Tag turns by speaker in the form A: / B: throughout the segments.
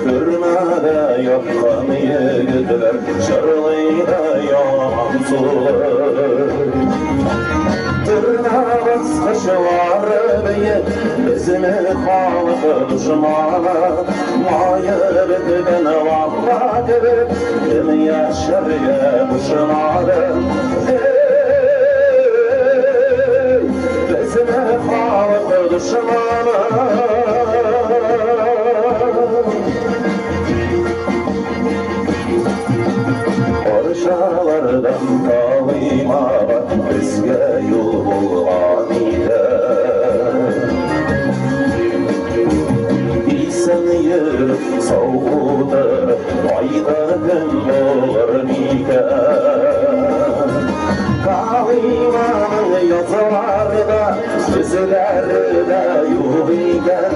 A: Türmede yakkan yediler, şarlıyda yaman sular. Tırnağız kışı var beye, bizimi halıkı düşmana. Mayı bitken valla gibi, kim yaşar ya düşmana. Bizimi halıkı düşmana. Orşalardan kalıyma bizge yol bulgan ile. İsen yürüp soğudu ayda gün olur mike. Kalıymanın yazılarda sözlerde yok iken.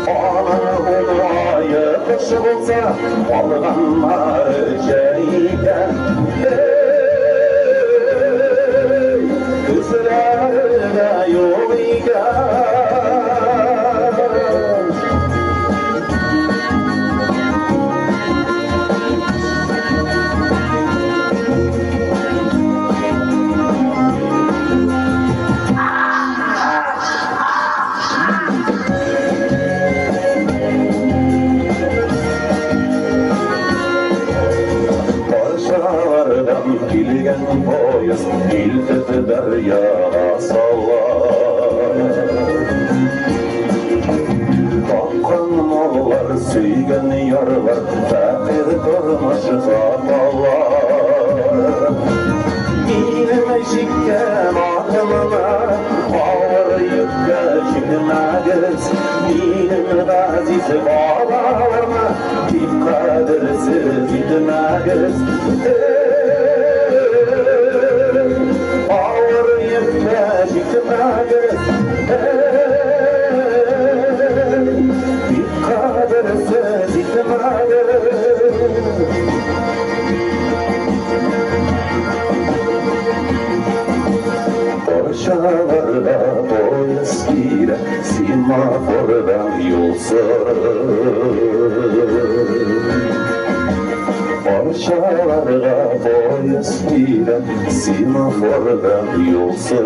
A: Ana olmayı kış bulsa alganlar şeyken. Gözlerde yok iken. Bilgen poyas iltete derya sallar. Kalkan mallar suygen yarlar fakir durmuş zavallar. Benim eşikken aklıma ağır yükle çıkmagız. Benim aziz babalarıma bir kadirsiz gitmagız. Ağır yükle çıkmagız. Bir kadirsiz gitmagız. Orşalarda boy eskire, simafordan yol sır. Orşalarda boy eskire, simafordan yol sır.